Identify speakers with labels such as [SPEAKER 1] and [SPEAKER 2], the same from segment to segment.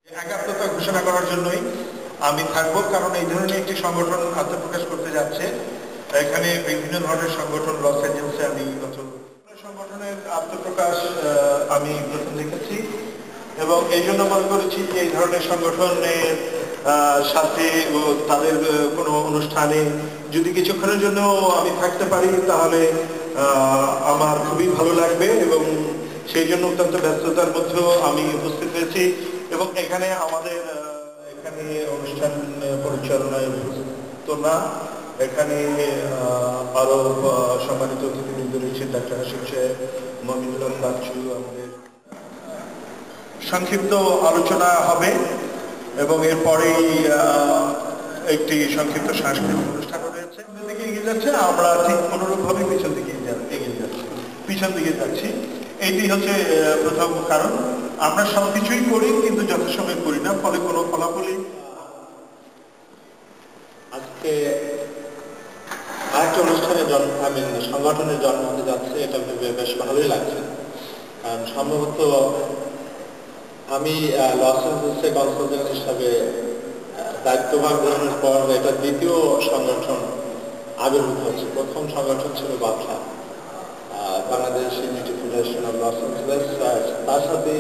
[SPEAKER 1] একাত্মতা ঘোষণা করার জন্যই আমি থাকবো, কারণ এই ধরনের একটি সংগঠন আত্মপ্রকাশ করতে যাচ্ছে। এখানে বিভিন্ন ধরনের সংগঠন লস অ্যাঞ্জেলসে আমি সংগঠনের আত্মপ্রকাশ আমি প্রথম দেখেছি, এবং এই জন্য মনে করেছি যে এই ধরনের সংগঠনের সাথে তাদের কোনো অনুষ্ঠানে যদি কিছুক্ষণের জন্য আমি থাকতে পারি তাহলে আমার খুবই ভালো লাগবে, এবং সেই জন্য অত্যন্ত ব্যস্ততার মধ্যেও আমি উপস্থিত হয়েছি। এবং এখানে আমাদের এখানে অনুষ্ঠান পরিচালনায় তো না, এখানে আরো সম্মানিত অতিথিবৃন্দ রয়েছেন, ডাক্তার হাসিম সাহেব, মমিনুল বাচ্চু, আমাদের সংক্ষিপ্ত আলোচনা হবে এবং এরপরেই একটি সংক্ষিপ্ত সাংস্কৃতিক অনুষ্ঠান রয়েছে। দিকে এগিয়ে যাচ্ছে, আমরা ঠিক অনুরূপভাবে পিছন দিকে এগিয়ে যাচ্ছি, পিছন দিকে যাচ্ছি। এইটি হচ্ছে প্রথম কারণ। আমরা সবকিছুই করি কিন্তু যথাসময়ে করি না, ফলে কোনো ফলাফলই।
[SPEAKER 2] আজকে আরেকটা অনুষ্ঠানের সংগঠনের জন্ম হতে যাচ্ছে, এটা ভেবে বেশ ভালোই লাগছে। কারণ সম্ভবত আমি লস অ্যাঞ্জেলসে কনসাল জেনারেল হিসাবে দায়িত্বভার গ্রহণের পর এটা দ্বিতীয় সংগঠন আবির্ভূত হচ্ছে। প্রথম সংগঠন ছিল Bangla, Bangladesh unity federation of Los Angeles. তার সাথে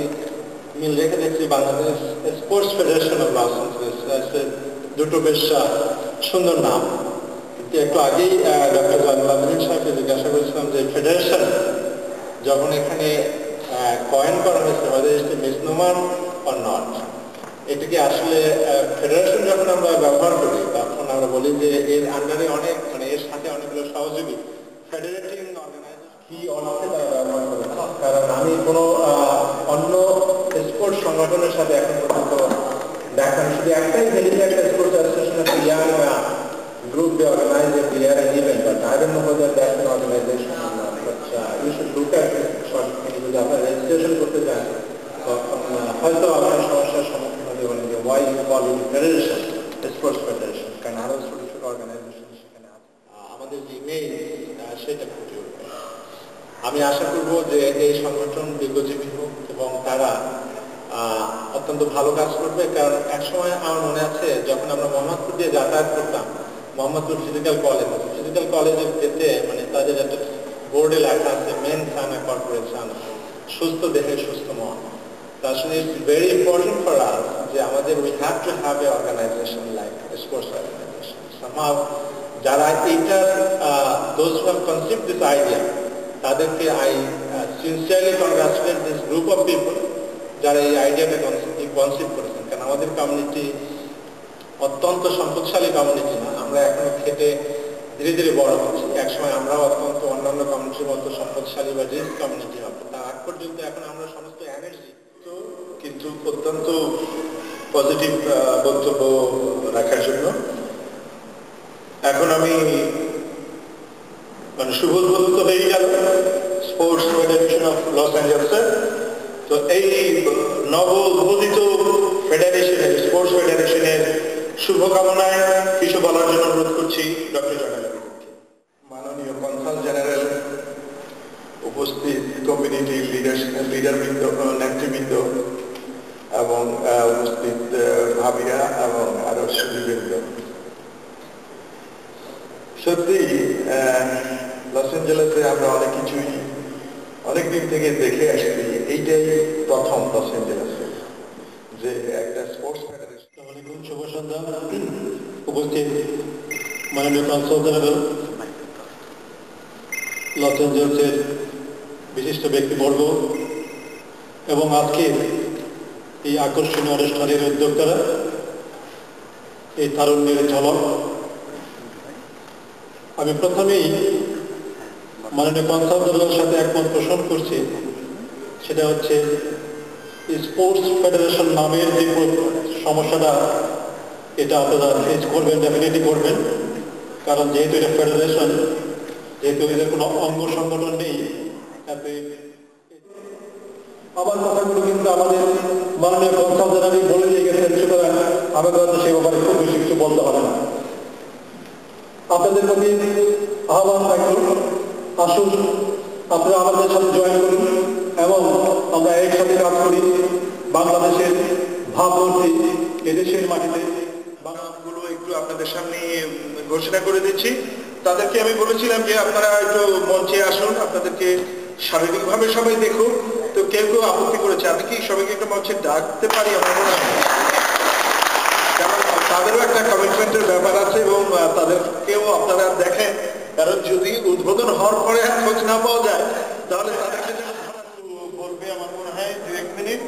[SPEAKER 2] মিল রেখে দেখছি Bangladesh sports federation of Los Angeles. দুটো বেশ সুন্দর নাম। কিন্তু একটু আগেই ডক্টর জালালউদ্দিন সাহেবকে জিজ্ঞাসা করেছিলাম যে ফেডারেশন যখন এখানে কয়েন করা হয়েছে, হয়তো এটি মিসনোমার অর নট, এটিকে আসলে ফেডারেশন যখন আমরা ব্যবহার করি তখন আমরা বলি যে এর আন্ডারে অনেক, মানে এর সাথে অনেকগুলো সহযোগী ফেডারেটিং অর্গানাইজেশন কি অর্থে তারা ব্যবহার করে। কারণ আমি কোনো অন্য স্পোর্টস সংগঠনের সাথে এখন পর্যন্ত দেখা, শুধু একটাই ভেরিয়ে একটা sports association of the young group they organize every year an event, but I don't know whether that's an organization or not. But you should look at it sort of thing. যদি আপনার registration করতে চান তখন হয়তো আপনার সমস্যার সম্মুখীন হতে পারেন যে why you call it federation, sports federation, কারণ আরো ছোট ছোট অর্গানাইজেশন সেখানে আছে। আমাদের যে ইমেজ সেটা ফুটে উঠবে। আমি আশা করব যে এই সংগঠন দীর্ঘজীবী হোক এবং তারা অত্যন্ত ভালো কাজ করবে। কারণ একসময় আমার মনে আছে যখন আমরা মোহাম্মদপুর দিয়ে যাতায়াত করতাম, মোহাম্মদপুর ফিজিক্যাল কলেজের যেতে মানে তাদের একটা বোর্ডে লেখা আছে মেন সানা কর্পোরেশন, সুস্থ দেহে সুস্থ মন। আসলে it's very important for us যে আমাদের we have to have a organization like sports organization. Somehow যারা এইটা those who have conceived this idea তাদেরকে I sincerely congratulate this group of people যারা এই আইডিয়াটা কনসিভ করেছেন। কারণ আমাদের কমিউনিটি অত্যন্ত সম্পদশালী কমিউনিটি না, আমরা এখন খেটে ধীরে ধীরে বড় হচ্ছি। একসময় আমরাও অত্যন্ত অন্যান্য কমিউনিটির মতো সম্পদশালী বা রিচ কমিউনিটি হবে। তার আগ পর্যন্ত এখন আমরা সমস্ত এনার্জি
[SPEAKER 1] কিন্তু অত্যন্ত পজিটিভ বক্তব্য রাখার জন্য এখন আমি মানে শুভ উদ্বোধন হয়ে গেল স্পোর্টস ফেডারেশন অফ লস অ্যাঞ্জেলসের। তো এই নব উদ্বোধিত ফেডারেশনের, স্পোর্টস ফেডারেশনের শুভকামনায় কিছু বলার জন্য অনুরোধ করছি ডক্টর জালালউদ্দিনকে। মাননীয় কনসাল জেনারেল, উপস্থিত কমিউনিটি লিডারবৃন্দ, নেতৃবৃন্দ এবং উপস্থিত ভাবিরা এবং আরো সুধীবৃন্দ, সত্যি লস অ্যাঞ্জেলেসে আমরা অনেক কিছুই অনেকদিন থেকে দেখে আসছি। এইটাই প্রথম লস অ্যাঞ্জেলেসে যে একটা স্পোর্টস ফেডারেশন।
[SPEAKER 3] অনেকক্ষণ শুভ সন্ধ্যা। উপস্থিত মাননীয় কনসাল জেনারেল, লস অ্যাঞ্জেলেসের বিশিষ্ট ব্যক্তিবর্গ এবং আজকে এই আকর্ষণীয় অনুষ্ঠানের উদ্যোক্তারা, এই তারুণ্যের ঝলক। আমি প্রথমেই মাননীয় কনসাল জেনারেলের সাথে একমত পোষণ করছি, সেটা হচ্ছে স্পোর্টস ফেডারেশন নামের যে সমস্যাটা, এটা আপনারা ফেস করবেন, ডেফিনেটলি করবেন। কারণ যেহেতু এটা ফেডারেশন, যেহেতু এদের কোনো অঙ্গ সংগঠন নেই, তাতে আমার কথাগুলো কিন্তু আমাদের মাননীয় কনসাল জেনারেল বলে দিয়ে গেছেন, সুতরাং আমাদের হয়তো সে ব্যাপারে খুব বেশি কিছু বলতে হবে না। আপনাদের প্রতি আহ্বান থাকল, আসুন আপনারা আমাদের সাথে জয়েন করুন এবং আমরা একসাথে কাজ করি বাংলাদেশের ভাবমূর্তি
[SPEAKER 1] আপনাদের সামনে ঘোষণা করে দিচ্ছি। তাদেরকে আমি বলেছিলাম যে আপনারা একটু মঞ্চে আসুন, আপনাদেরকে শারীরিকভাবে সবাই দেখুক। তো কেউ কেউ আপত্তি করেছে, আমি কি সবাইকে একটু মঞ্চে ডাকতে পারি? আমার মনে হয় কারণ তাদেরও একটা কমিটমেন্টের ব্যাপার আছে এবং তাদেরকেও আপনারা দেখেন, কারণ যদি উদ্বোধন হওয়ার পরে আর খোঁজ না পাওয়া যায় তাহলে তাদেরকে বলবে আমার মনে হয় 2-1 মিনিট।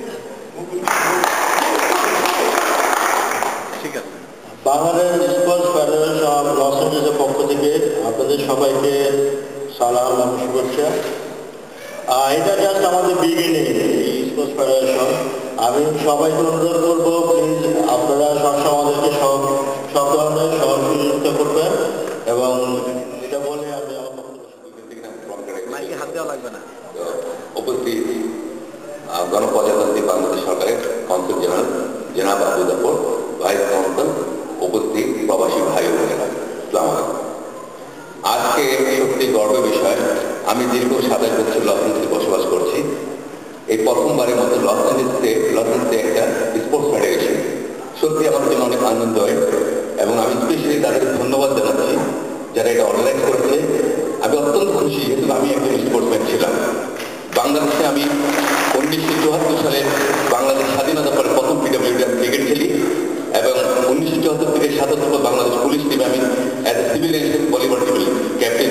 [SPEAKER 1] ঠিক আছে।
[SPEAKER 3] Bangladesh sports federation of Los এঞ্জেলেসের পক্ষ থেকে আপনাদের সবাইকে সালাম এবং শুভেচ্ছা। এটা জাস্ট আমাদের বিগিনিং এই স্পোর্টস ফেডারেশন। আমি সবাইকে অনুরোধ করবো, প্লিজ আপনারা সবসময় আমাদেরকে সব ধরনের সহযোগিতা করবেন এবং এটা বলে আমি
[SPEAKER 2] হাত দেওয়া লাগবে না।
[SPEAKER 4] উপস্থিত গণপ্রজাতন্ত্রী বাংলাদেশ সরকারের কনসুল জেনারেল জনাব আবু জাফর, ভাইস কনসুল, উপস্থিত প্রবাসী ভাই ও বোনেরা, আসসালামু আলাইকুম। আজকে সত্যি গর্বের বিষয়, আমি দীর্ঘ 27 বছর লস এঞ্জেলেসে বসবাস করছি। এই প্রথমবারের মতো লস এঞ্জেলেসে একটা স্পোর্টস ফেডারেশন, সত্যি আমার জন্য অনেক আনন্দ হয় এবং আমি স্পেশালি তাদেরকে ধন্যবাদ জানাচ্ছি যারা এটা অর্গানাইজ করেছে। আমি অত্যন্ত খুশি, যেহেতু আমি একজন স্পোর্টসম্যান ছিলাম। বাংলাদেশে আমি 1974 সালে বাংলাদেশ স্বাধীনতার পরে প্রথম পিডব্লিউডি ক্রিকেট খেলি এবং 1974 থেকে 77 বাংলাদেশ পুলিশ টিমে আমি অ্যাজ এ সিভিল ভলিবল টিমের ক্যাপ্টেন